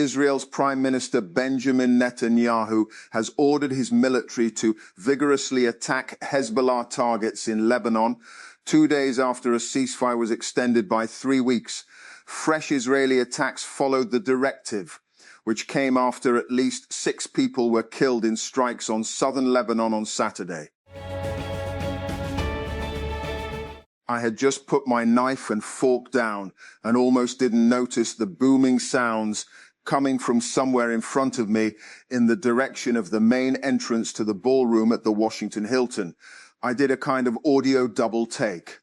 Israel's Prime Minister Benjamin Netanyahu has ordered his military to vigorously attack Hezbollah targets in Lebanon, 2 days after a ceasefire was extended by 3 weeks. Fresh Israeli attacks followed the directive, which came after at least 6 people were killed in strikes on southern Lebanon on Saturday. I had just put my knife and fork down and almost didn't notice the booming sounds coming from somewhere in front of me in the direction of the main entrance to the ballroom at the Washington Hilton. I did a kind of audio double take.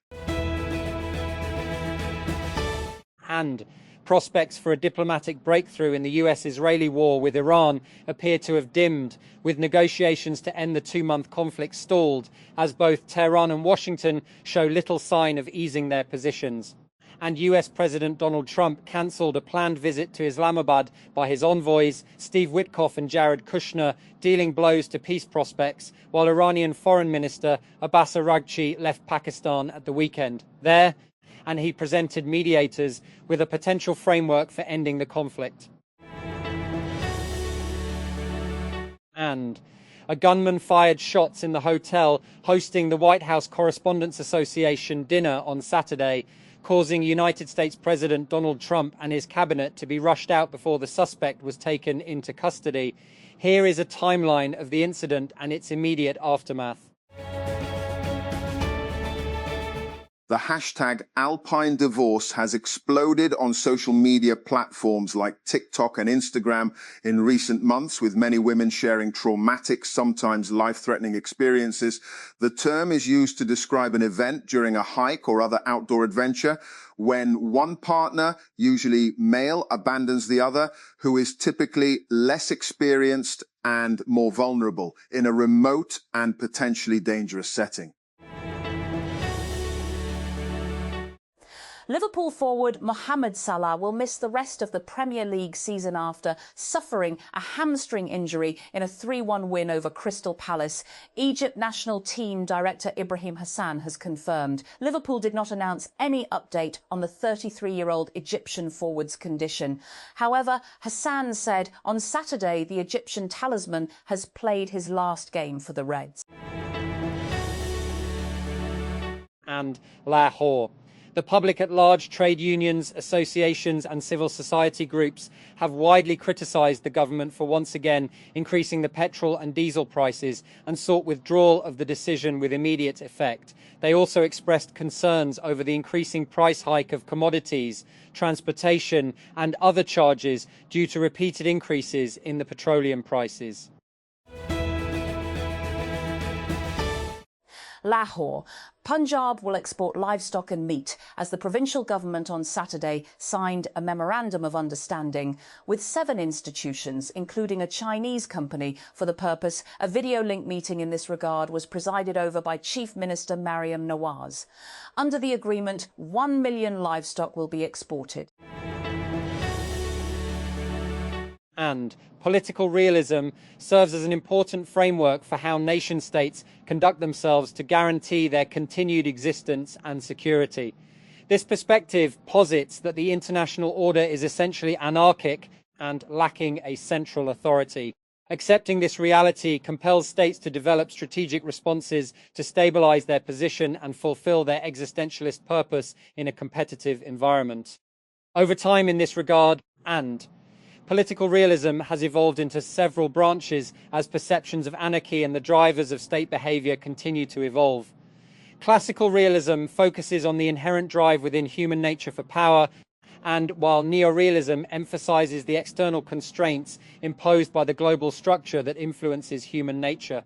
And prospects for a diplomatic breakthrough in the US-Israeli war with Iran appear to have dimmed, with negotiations to end the 2-month conflict stalled, as both Tehran and Washington show little sign of easing their positions. And US President Donald Trump cancelled a planned visit to Islamabad by his envoys, Steve Witkoff and Jared Kushner, dealing blows to peace prospects, while Iranian Foreign Minister Abbas Araghchi left Pakistan at the weekend. There, and he presented mediators with a potential framework for ending the conflict. And a gunman fired shots in the hotel hosting the White House Correspondents Association dinner on Saturday, causing United States President Donald Trump and his cabinet to be rushed out before the suspect was taken into custody. Here is a timeline of the incident and its immediate aftermath. The hashtag Alpine Divorce has exploded on social media platforms like TikTok and Instagram in recent months, with many women sharing traumatic, sometimes life-threatening experiences. The term is used to describe an event during a hike or other outdoor adventure when one partner, usually male, abandons the other, who is typically less experienced and more vulnerable in a remote and potentially dangerous setting. Liverpool forward Mohamed Salah will miss the rest of the Premier League season after suffering a hamstring injury in a 3-1 win over Crystal Palace. Egypt national team director Ibrahim Hassan has confirmed. Liverpool did not announce any update on the 33-year-old Egyptian forward's condition. However, Hassan said on Saturday the Egyptian talisman has played his last game for the Reds. And Lahore. The public at large, trade unions, associations and civil society groups have widely criticised the government for once again increasing the petrol and diesel prices and sought withdrawal of the decision with immediate effect. They also expressed concerns over the increasing price hike of commodities, transportation and other charges due to repeated increases in the petroleum prices. Lahore. Punjab will export livestock and meat as the provincial government on Saturday signed a memorandum of understanding with 7 institutions, including a Chinese company, for the purpose. A video link meeting in this regard was presided over by Chief Minister Mariam Nawaz. Under the agreement, 1 million livestock will be exported. And political realism serves as an important framework for how nation-states conduct themselves to guarantee their continued existence and security. This perspective posits that the international order is essentially anarchic and lacking a central authority. Accepting this reality compels states to develop strategic responses to stabilize their position and fulfill their existentialist purpose in a competitive environment. Over time in this regard, political realism has evolved into several branches as perceptions of anarchy and the drivers of state behavior continue to evolve. Classical realism focuses on the inherent drive within human nature for power, and while neorealism emphasizes the external constraints imposed by the global structure that influences human nature.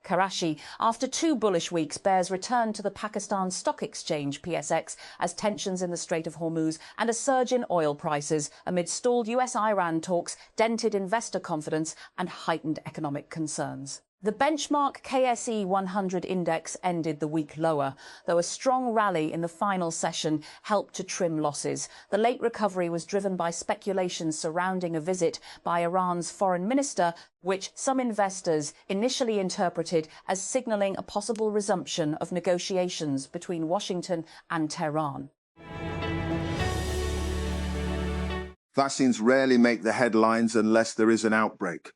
Karachi. After 2 bullish weeks, bears returned to the Pakistan Stock Exchange, PSX, as tensions in the Strait of Hormuz and a surge in oil prices amid stalled US-Iran talks dented investor confidence and heightened economic concerns. The benchmark KSE 100 index ended the week lower, though a strong rally in the final session helped to trim losses. The late recovery was driven by speculation surrounding a visit by Iran's foreign minister, which some investors initially interpreted as signalling a possible resumption of negotiations between Washington and Tehran. Vaccines rarely make the headlines unless there is an outbreak.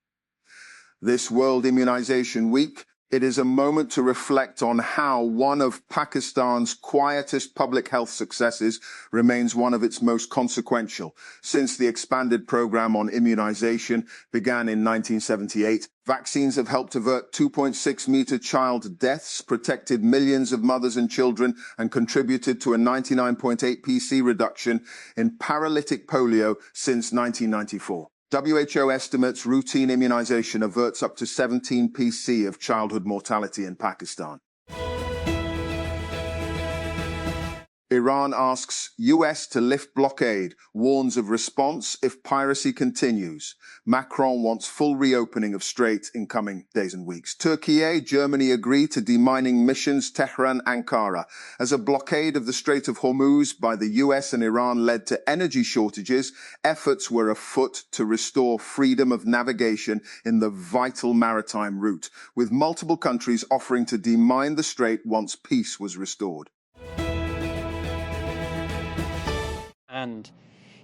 This World Immunization Week, it is a moment to reflect on how one of Pakistan's quietest public health successes remains one of its most consequential. Since the expanded program on immunization began in 1978, vaccines have helped avert 2.6-meter child deaths, protected millions of mothers and children, and contributed to a 99.8 PC reduction in paralytic polio since 1994. WHO estimates routine immunization averts up to 17 PC of childhood mortality in Pakistan. Iran asks US to lift blockade, warns of response if piracy continues. Macron wants full reopening of Strait in coming days and weeks. Turkey, Germany agree to demining missions Tehran, Ankara. As a blockade of the Strait of Hormuz by the US and Iran led to energy shortages, efforts were afoot to restore freedom of navigation in the vital maritime route, with multiple countries offering to demine the strait once peace was restored. And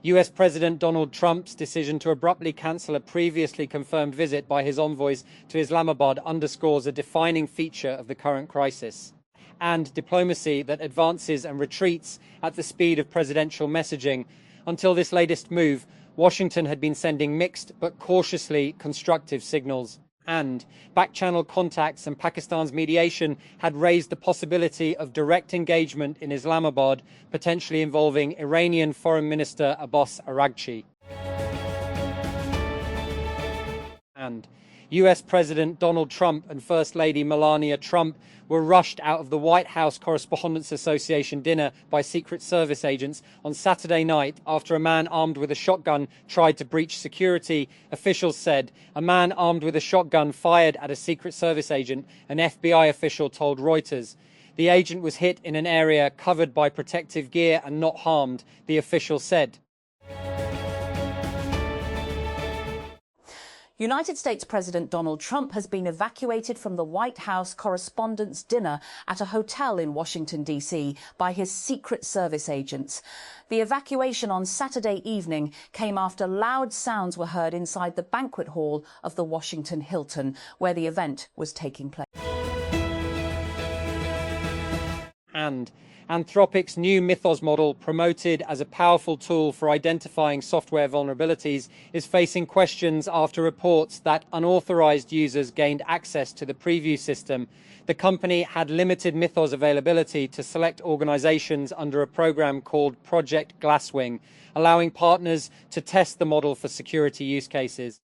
US President Donald Trump's decision to abruptly cancel a previously confirmed visit by his envoys to Islamabad underscores a defining feature of the current crisis. And diplomacy that advances and retreats at the speed of presidential messaging. Until this latest move, Washington had been sending mixed but cautiously constructive signals. And back-channel contacts and Pakistan's mediation had raised the possibility of direct engagement in Islamabad, potentially involving Iranian Foreign Minister Abbas Araghchi. And US President Donald Trump and First Lady Melania Trump were rushed out of the White House Correspondents Association dinner by Secret Service agents on Saturday night after a man armed with a shotgun tried to breach security. Officials said a man armed with a shotgun fired at a Secret Service agent, an FBI official told Reuters. The agent was hit in an area covered by protective gear and not harmed, the official said. United States President Donald Trump has been evacuated from the White House Correspondents' Dinner at a hotel in Washington, D.C. by his Secret Service agents. The evacuation on Saturday evening came after loud sounds were heard inside the banquet hall of the Washington Hilton, where the event was taking place. And Anthropic's new Mythos model, promoted as a powerful tool for identifying software vulnerabilities, is facing questions after reports that unauthorized users gained access to the preview system. The company had limited Mythos availability to select organizations under a program called Project Glasswing, allowing partners to test the model for security use cases.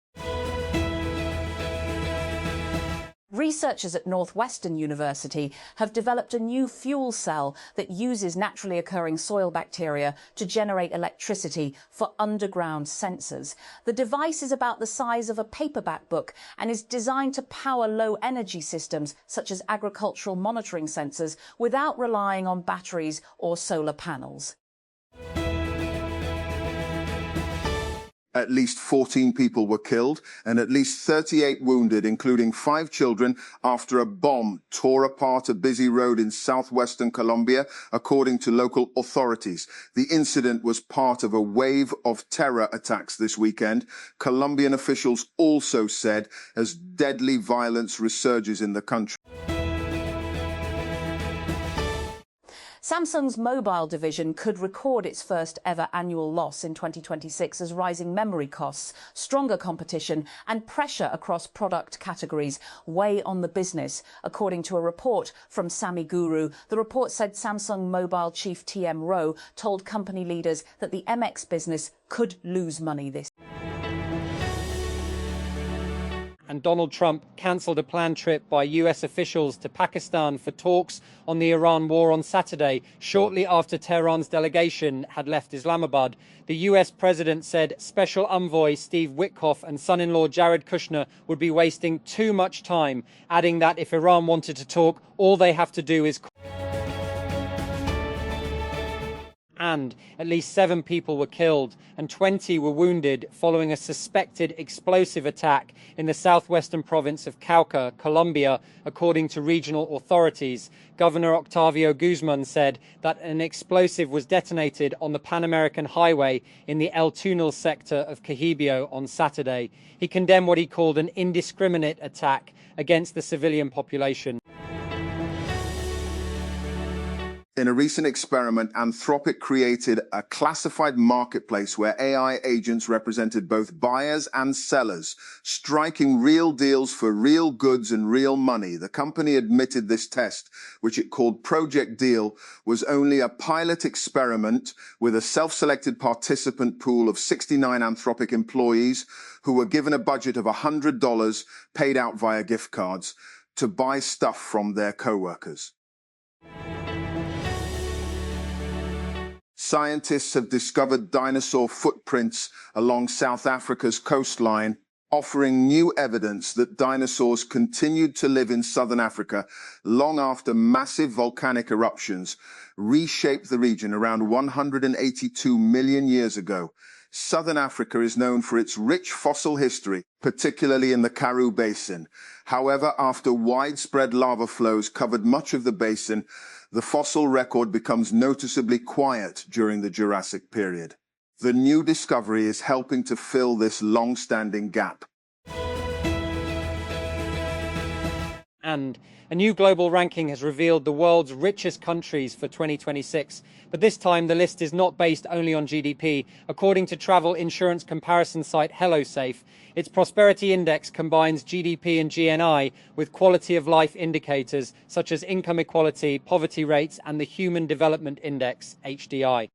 Researchers at Northwestern University have developed a new fuel cell that uses naturally occurring soil bacteria to generate electricity for underground sensors. The device is about the size of a paperback book and is designed to power low-energy systems such as agricultural monitoring sensors without relying on batteries or solar panels. At least 14 people were killed and at least 38 wounded, including 5 children, after a bomb tore apart a busy road in southwestern Colombia, according to local authorities. The incident was part of a wave of terror attacks this weekend, Colombian officials also said, as deadly violence resurges in the country. Samsung's mobile division could record its first ever annual loss in 2026 as rising memory costs, stronger competition and pressure across product categories weigh on the business, according to a report from Sami Guru. The report said Samsung Mobile chief TM Roh told company leaders that the MX business could lose money this year. And Donald Trump cancelled a planned trip by US officials to Pakistan for talks on the Iran war on Saturday, shortly after Tehran's delegation had left Islamabad. The US president said Special Envoy Steve Witkoff and son-in-law Jared Kushner would be wasting too much time, adding that if Iran wanted to talk, all they have to do is... And and at least 7 people were killed and 20 were wounded following a suspected explosive attack in the southwestern province of Cauca, Colombia, according to regional authorities. Governor Octavio Guzman said that an explosive was detonated on the Pan American Highway in the El Tunal sector of Quijibio on Saturday. He condemned what he called an indiscriminate attack against the civilian population. In a recent experiment, Anthropic created a classified marketplace where AI agents represented both buyers and sellers, striking real deals for real goods and real money. The company admitted this test, which it called Project Deal, was only a pilot experiment with a self-selected participant pool of 69 Anthropic employees who were given a budget of $100 paid out via gift cards to buy stuff from their co-workers. Scientists have discovered dinosaur footprints along South Africa's coastline, offering new evidence that dinosaurs continued to live in southern Africa long after massive volcanic eruptions reshaped the region around 182 million years ago. Southern Africa is known for its rich fossil history, particularly in the Karoo Basin. However, after widespread lava flows covered much of the basin, the fossil record becomes noticeably quiet during the Jurassic period. The new discovery is helping to fill this long-standing gap. And a new global ranking has revealed the world's richest countries for 2026. But this time, the list is not based only on GDP. According to travel insurance comparison site HelloSafe, its prosperity index combines GDP and GNI with quality of life indicators such as income equality, poverty rates, and the Human Development Index, HDI.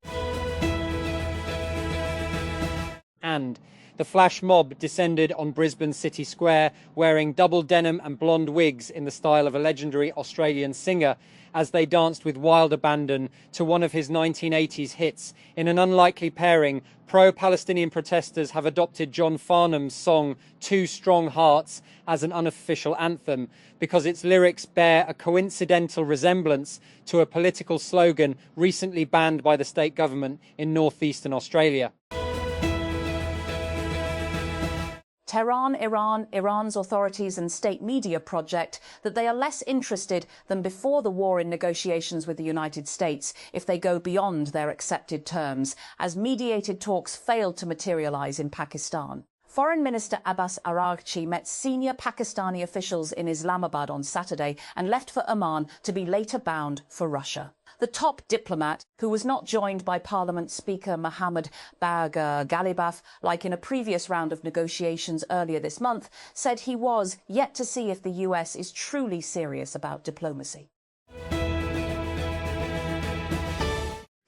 And the flash mob descended on Brisbane City Square, wearing double denim and blonde wigs in the style of a legendary Australian singer, as they danced with wild abandon to one of his 1980s hits. In an unlikely pairing, pro-Palestinian protesters have adopted John Farnham's song Two Strong Hearts as an unofficial anthem, because its lyrics bear a coincidental resemblance to a political slogan recently banned by the state government in northeastern Australia. Tehran, Iran's authorities and state media project that they are less interested than before the war in negotiations with the United States if they go beyond their accepted terms, as mediated talks failed to materialize in Pakistan. Foreign Minister Abbas Araghchi met senior Pakistani officials in Islamabad on Saturday and left for Oman to be later bound for Russia. The top diplomat, who was not joined by Parliament Speaker Mohammad Bagher Ghalibaf like in a previous round of negotiations earlier this month, said he was yet to see if the US is truly serious about diplomacy.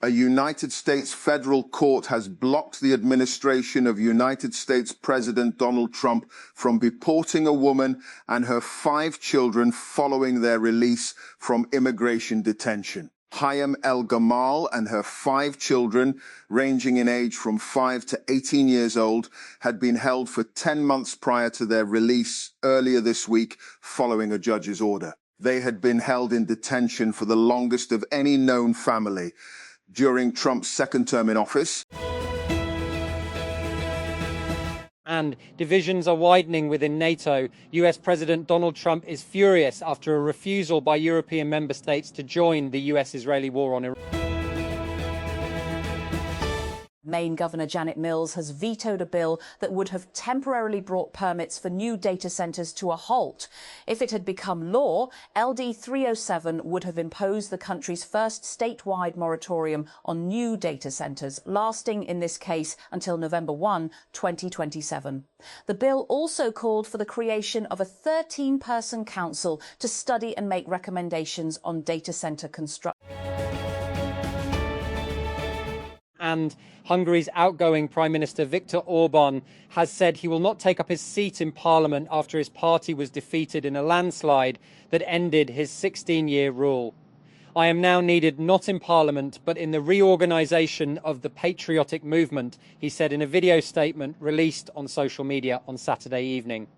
A United States federal court has blocked the administration of United States President Donald Trump from deporting a woman and her 5 children following their release from immigration detention. Hayam El-Gamal and her 5 children, ranging in age from 5 to 18 years old, had been held for 10 months prior to their release earlier this week following a judge's order. They had been held in detention for the longest of any known family during Trump's second term in office. And divisions are widening within NATO. US President Donald Trump is furious after a refusal by European member states to join the US-Israeli war on Iran. Maine Governor Janet Mills has vetoed a bill that would have temporarily brought permits for new data centres to a halt. If it had become law, LD 307 would have imposed the country's first statewide moratorium on new data centres, lasting in this case until November 1, 2027. The bill also called for the creation of a 13-person council to study and make recommendations on data centre construction. And Hungary's outgoing Prime Minister Viktor Orban has said he will not take up his seat in Parliament after his party was defeated in a landslide that ended his 16-year rule. I am now needed not in Parliament, but in the reorganisation of the patriotic movement, he said in a video statement released on social media on Saturday evening.